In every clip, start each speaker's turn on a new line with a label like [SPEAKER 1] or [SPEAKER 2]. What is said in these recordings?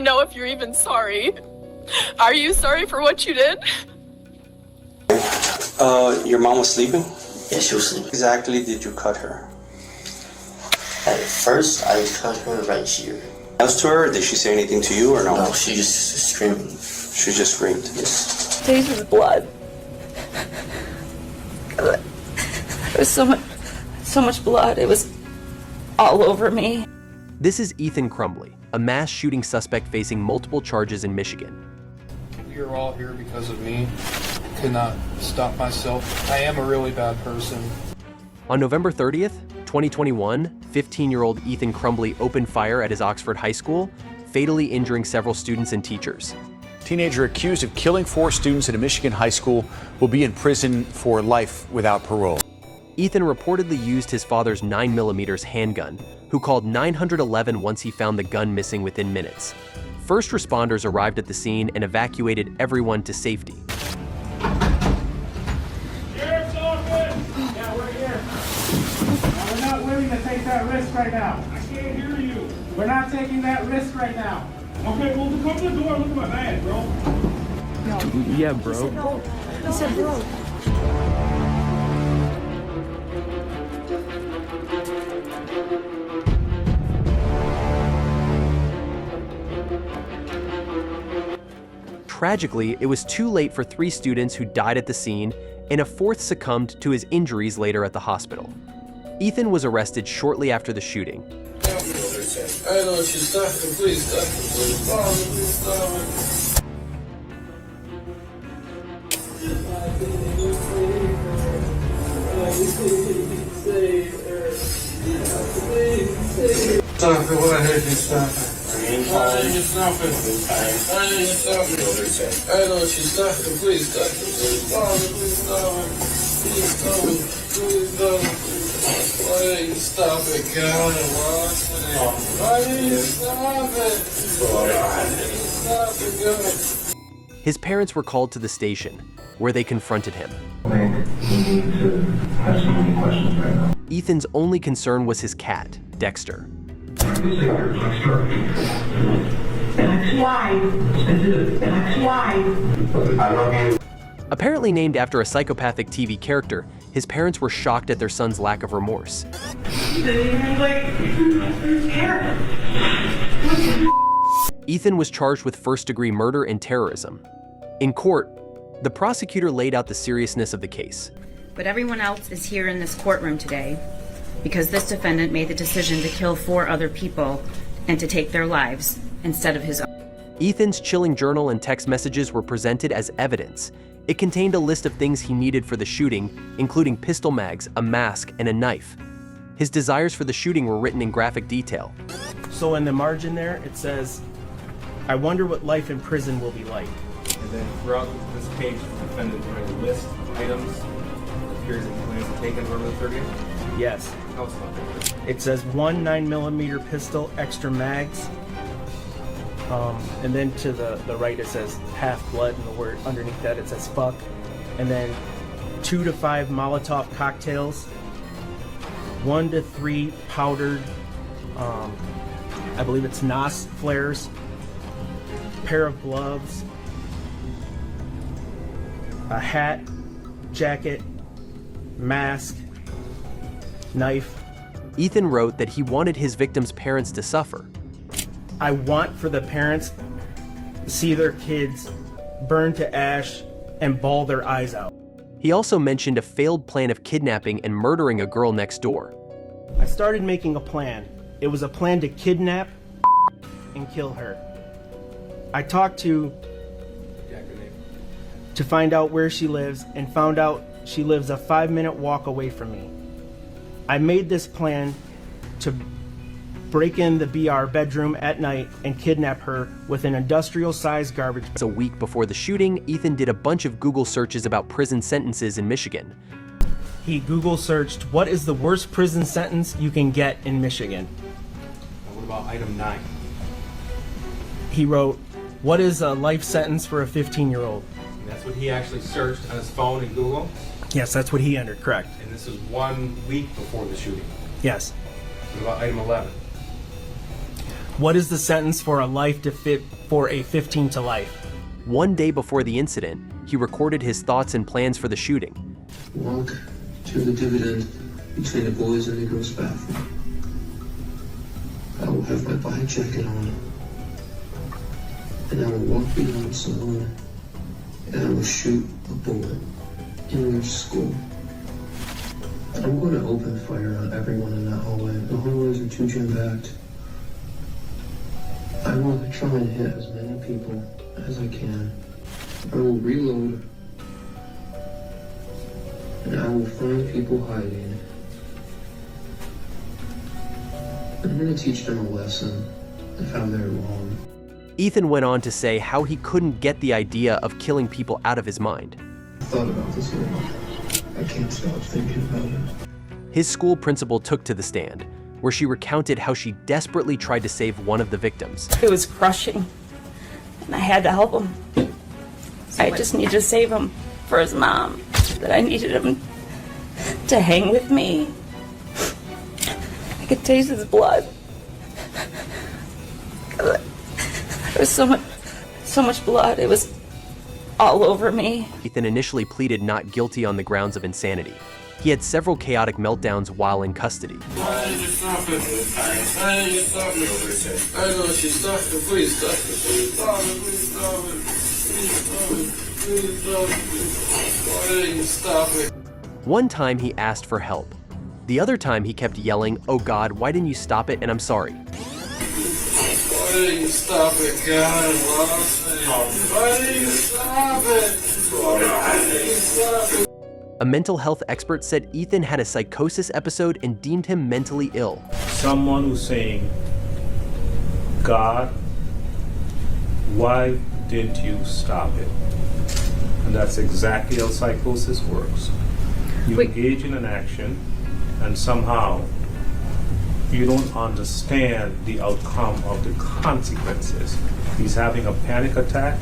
[SPEAKER 1] to know if you're even sorry. Are you sorry for what you did?
[SPEAKER 2] Your mom was sleeping?
[SPEAKER 3] Yeah, she was sleeping.
[SPEAKER 2] Exactly did you cut her?
[SPEAKER 3] At first, I cut her right here.
[SPEAKER 2] Else to her, or did she say anything to you or no?
[SPEAKER 3] No, she just screamed.
[SPEAKER 2] She just screamed.
[SPEAKER 3] Yes.
[SPEAKER 4] Days with blood. There was so much blood. It was all over me.
[SPEAKER 5] This is Ethan Crumbley, a mass shooting suspect facing multiple charges in Michigan.
[SPEAKER 6] We are all here because of me. I cannot stop myself. I am a really bad person.
[SPEAKER 5] On November 30th, 2021, 15-year-old Ethan Crumbley opened fire at his Oxford high school, fatally injuring several students and teachers.
[SPEAKER 7] Teenager accused of killing 4 students at a Michigan high school will be in prison for life without parole.
[SPEAKER 5] Ethan reportedly used his father's 9mm handgun, who called 911 once he found the gun missing within minutes. First responders arrived at the scene and evacuated everyone to safety.
[SPEAKER 8] Sheriff's office! Yeah, we're here. We're not willing to take that risk right now. I can't hear you. We're not taking that risk right now. Okay, well, come to the door and look at my bag, bro.
[SPEAKER 5] No. Yeah, bro.
[SPEAKER 4] He said bro.
[SPEAKER 5] Tragically, it was too late for 3 students who died at the scene, and a 4th succumbed to his injuries later at the hospital. Ethan was arrested shortly after the shooting.
[SPEAKER 6] I know what you're stopping. Please stop it. Please stop it. Stop it. What I heard you stop it. Why didn't you stop it? Why didn't you stop it? I know what you're stopping. Please stop it. Please stop it. Please stop it. Please stop it. Why didn't you stop it, God? Why didn't you stop it? Why didn't you stop it, God?
[SPEAKER 5] His parents were called to the station, where they confronted him. Ethan's only concern was his cat, Dexter. Apparently named after a psychopathic TV character, his parents were shocked at their son's lack of remorse. Ethan was charged with first-degree murder and terrorism. In court, the prosecutor laid out the seriousness of the case.
[SPEAKER 9] But everyone else is here in this courtroom today because this defendant made the decision to kill 4 other people and to take their lives instead of his own.
[SPEAKER 5] Ethan's chilling journal and text messages were presented as evidence. It contained a list of things he needed for the shooting, including pistol mags, a mask, and a knife. His desires for the shooting were written in graphic detail.
[SPEAKER 10] So in the margin there, it says, "I wonder what life in prison will be like."
[SPEAKER 11] And then throughout this page, the defendant wrote a list of items. It appears that he plans to take on November 30th.
[SPEAKER 10] Yes.
[SPEAKER 11] Tell us about that.
[SPEAKER 10] It says 1 9mm pistol, extra mags. And then to the right it says half-blood, and the word underneath that it says fuck. And then 2 to 5 Molotov cocktails. 1 to 3 powdered, I believe it's NOS flares. Pair of gloves. A hat, jacket, mask, knife.
[SPEAKER 5] Ethan wrote that he wanted his victims' parents to suffer.
[SPEAKER 10] I want for the parents to see their kids burn to ash and bawl their eyes out.
[SPEAKER 5] He also mentioned a failed plan of kidnapping and murdering a girl next door.
[SPEAKER 10] I started making a plan. It was a plan to kidnap and kill her. I talked to find out where she lives and found out she lives a 5-minute walk away from me. I made this plan to break in the BR bedroom at night and kidnap her with an industrial-sized garbage bag.
[SPEAKER 5] A week before the shooting, Ethan did a bunch of Google searches about prison sentences in Michigan.
[SPEAKER 10] He Google searched, what is the worst prison sentence you can get in Michigan?
[SPEAKER 11] What about item 9?
[SPEAKER 10] He wrote, what is a life sentence for a 15-year-old?
[SPEAKER 11] That's what he actually searched on his phone in Google?
[SPEAKER 10] Yes, that's what he entered, correct.
[SPEAKER 11] And this was 1 week before the shooting?
[SPEAKER 10] Yes.
[SPEAKER 11] What about item 11?
[SPEAKER 10] What is the sentence for a 15 to life?
[SPEAKER 5] One day before the incident, he recorded his thoughts and plans for the shooting.
[SPEAKER 6] Walk to the dividend between the boys and the girls' bathroom. I will have my bike jacket on, and I will walk beyond someone, and I will shoot a bullet in their school. I'm going to open fire on everyone in that hallway. The hallways are too jam-packed. I want to try and hit as many people as I can. I will reload, and I will find people hiding. I'm going to teach them a lesson of how they're wrong.
[SPEAKER 5] Ethan went on to say how he couldn't get the idea of killing people out of his mind.
[SPEAKER 6] I thought about this a lot. I can't stop thinking about it.
[SPEAKER 5] His school principal took to the stand, where she recounted how she desperately tried to save one of the victims.
[SPEAKER 4] It was crushing, and I had to help him. I just needed to save him for his mom, that I needed him to hang with me. I could taste his blood. There was so much blood. It was all over me.
[SPEAKER 5] Ethan initially pleaded not guilty on the grounds of insanity. He had several chaotic meltdowns while in custody.
[SPEAKER 6] Why did you stop it? Why did you stop it? I know she stopped it. Please stop it. Please stop it. Please stop it. Please stop it. Please stop it. Why didn't you stop it?
[SPEAKER 5] One time he asked for help. The other time he kept yelling, "Oh God, why didn't you stop it? And I'm sorry."
[SPEAKER 6] Why didn't you stop it, God? Why didn't you stop it? Why didn't you stop it?
[SPEAKER 5] A mental health expert said Ethan had a psychosis episode and deemed him mentally ill.
[SPEAKER 8] Someone who's saying, God, why didn't you stop it? And that's exactly how psychosis works. You engage in an action and somehow you don't understand the outcome of the consequences. He's having a panic attack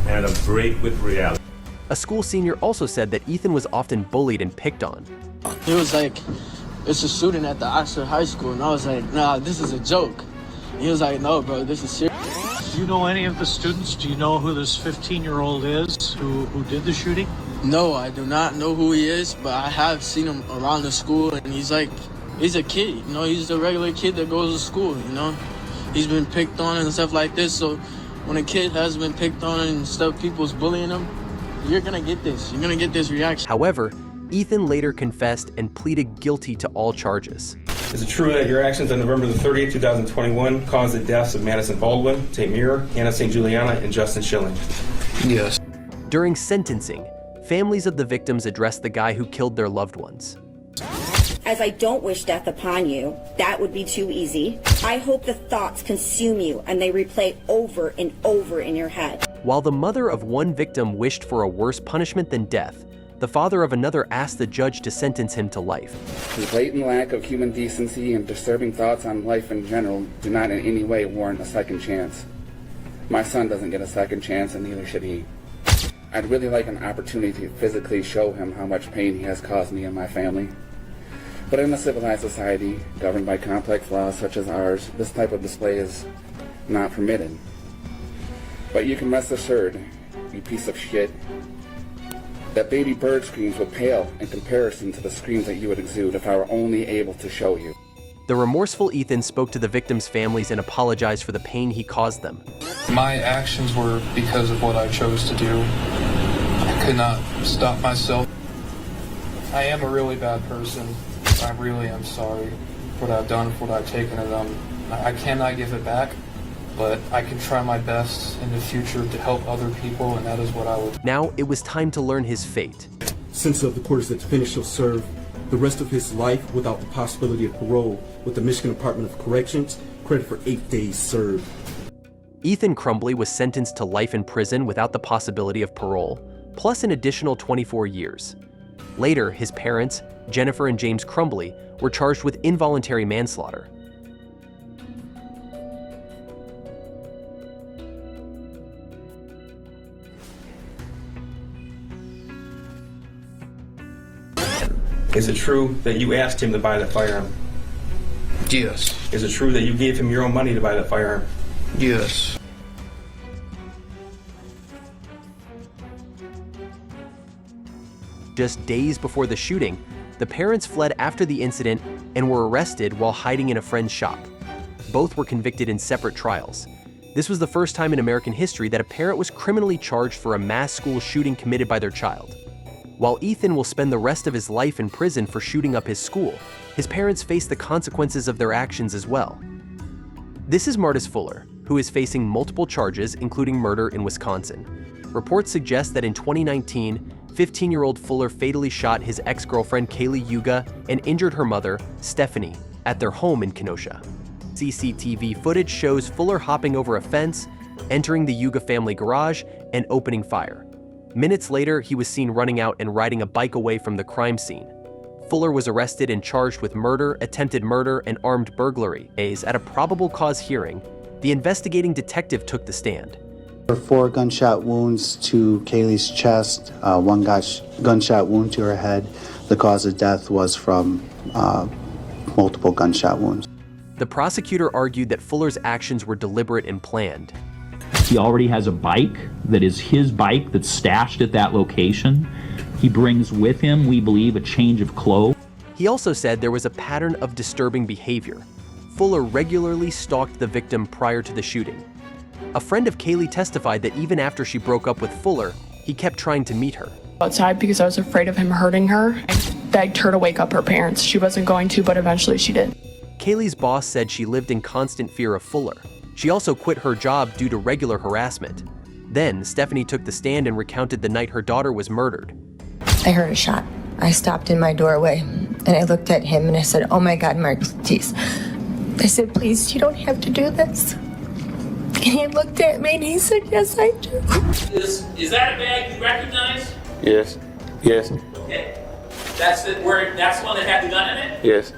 [SPEAKER 8] and a break with reality.
[SPEAKER 5] A school senior also said that Ethan was often bullied and picked on.
[SPEAKER 12] He was like, it's a shooting at the Oxford High School, and I was like, nah, this is a joke. He was like, no, bro, this is serious.
[SPEAKER 13] Do you know any of the students? Do you know who this 15-year-old is who did the shooting?
[SPEAKER 12] No, I do not know who he is, but I have seen him around the school, and he's a kid, you know, he's a regular kid that goes to school, you know. He's been picked on and stuff like this, so when a kid has been picked on and stuff, people's bullying him, you're gonna get this. You're gonna get this reaction.
[SPEAKER 5] However, Ethan later confessed and pleaded guilty to all charges.
[SPEAKER 11] Is it true that your actions on November the 30th, 2021 caused the deaths of Madison Baldwin, Tate Muir, Hannah St. Juliana, and Justin Schilling?
[SPEAKER 6] Yes.
[SPEAKER 5] During sentencing, families of the victims addressed the guy who killed their loved ones.
[SPEAKER 14] As I don't wish death upon you, that would be too easy. I hope the thoughts consume you and they replay over and over in your head.
[SPEAKER 5] While the mother of one victim wished for a worse punishment than death, the father of another asked the judge to sentence him to life.
[SPEAKER 15] His blatant lack of human decency and disturbing thoughts on life in general do not in any way warrant a second chance. My son doesn't get a second chance, and neither should he. I'd really like an opportunity to physically show him how much pain he has caused me and my family. But in a civilized society, governed by complex laws such as ours, this type of display is not permitted. But you can rest assured, you piece of shit, that baby bird screams would pale in comparison to the screams that you would exude if I were only able to show you.
[SPEAKER 5] The remorseful Ethan spoke to the victims' families and apologized for the pain he caused them.
[SPEAKER 16] My actions were because of what I chose to do. I could not stop myself. I am a really bad person. I really am sorry for what I've done, for what I've taken of them. I cannot give it back, but I can try my best in the future to help other people, and that is what I would.
[SPEAKER 5] Now it was time to learn his fate.
[SPEAKER 17] Since the court is to finish, he'll serve the rest of his life without the possibility of parole with the Michigan Department of Corrections, credit for 8 days served.
[SPEAKER 5] Ethan Crumbley was sentenced to life in prison without the possibility of parole, plus an additional 24 years. Later, his parents, Jennifer and James Crumbley, were charged with involuntary manslaughter.
[SPEAKER 11] Is it true that you asked him to buy the firearm?
[SPEAKER 16] Yes.
[SPEAKER 11] Is it true that you gave him your own money to buy that firearm?
[SPEAKER 16] Yes.
[SPEAKER 5] Just days before the shooting, the parents fled after the incident and were arrested while hiding in a friend's shop. Both were convicted in separate trials. This was the first time in American history that a parent was criminally charged for a mass school shooting committed by their child. While Ethan will spend the rest of his life in prison for shooting up his school, his parents face the consequences of their actions as well. This is Martis Fuller, who is facing multiple charges, including murder in Wisconsin. Reports suggest that in 2019, 15-year-old Fuller fatally shot his ex-girlfriend Kaylee Yuga and injured her mother, Stephanie, at their home in Kenosha. CCTV footage shows Fuller hopping over a fence, entering the Yuga family garage, and opening fire. Minutes later, he was seen running out and riding a bike away from the crime scene. Fuller was arrested and charged with murder, attempted murder, and armed burglary. At a probable cause hearing, the investigating detective took the stand.
[SPEAKER 18] There were 4 gunshot wounds to Kaylee's chest, 1 gunshot wound to her head. The cause of death was from multiple gunshot wounds.
[SPEAKER 5] The prosecutor argued that Fuller's actions were deliberate and planned.
[SPEAKER 19] He already has a bike that is his bike that's stashed at that location. He brings with him, we believe, a change of clothes.
[SPEAKER 5] He also said there was a pattern of disturbing behavior. Fuller regularly stalked the victim prior to the shooting. A friend of Kaylee testified that even after she broke up with Fuller, he kept trying to meet her.
[SPEAKER 20] Outside because I was afraid of him hurting her. I begged her to wake up her parents. She wasn't going to, but eventually she did.
[SPEAKER 5] Kaylee's boss said she lived in constant fear of Fuller. She also quit her job due to regular harassment. Then, Stephanie took the stand and recounted the night her daughter was murdered.
[SPEAKER 21] I heard a shot. I stopped in my doorway and I looked at him and I said, "Oh my God, Martis." I said, "Please, you don't have to do this." And he looked at me and he said, "Yes, I do."
[SPEAKER 22] Is that a bag you recognize?
[SPEAKER 6] Yes. Yes.
[SPEAKER 22] Okay. That's the one that had the gun in it?
[SPEAKER 6] Yes.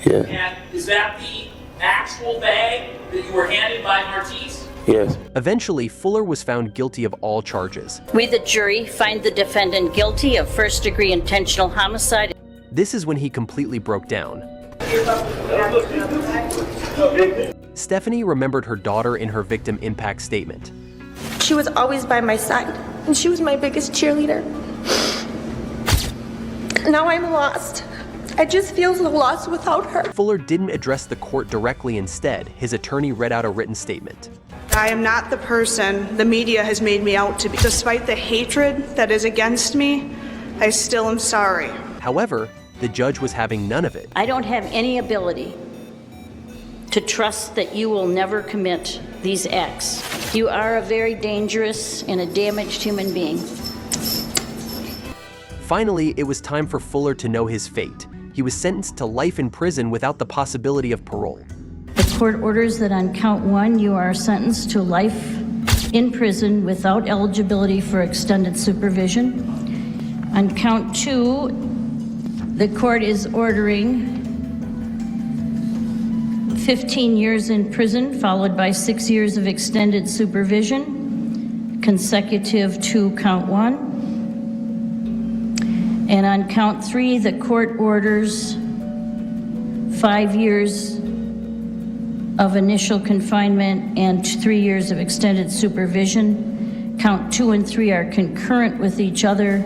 [SPEAKER 6] Yeah.
[SPEAKER 22] And is that the actual bag that you were handed by Martis?
[SPEAKER 6] Yes.
[SPEAKER 5] Eventually, Fuller was found guilty of all charges.
[SPEAKER 23] We, the jury, find the defendant guilty of first-degree intentional homicide.
[SPEAKER 5] This is when he completely broke down. Stephanie remembered her daughter in her victim impact statement.
[SPEAKER 21] She was always by my side and she was my biggest cheerleader. Now I'm lost. I just feel so lost without her.
[SPEAKER 5] Fuller didn't address the court directly. Instead, his attorney read out a written statement.
[SPEAKER 24] I am not the person the media has made me out to be. Despite the hatred that is against me, I still am sorry.
[SPEAKER 5] However, the judge was having none of it.
[SPEAKER 23] I don't have any ability to trust that you will never commit these acts. You are a very dangerous and a damaged human being.
[SPEAKER 5] Finally, it was time for Fuller to know his fate. He was sentenced to life in prison without the possibility of parole.
[SPEAKER 23] The court orders that on count 1, you are sentenced to life in prison without eligibility for extended supervision. On count 2, the court is ordering 15 years in prison, followed by 6 years of extended supervision, consecutive to count 1. And on count 3, the court orders 5 years of initial confinement and 3 years of extended supervision. Count 2 and 3 are concurrent with each other.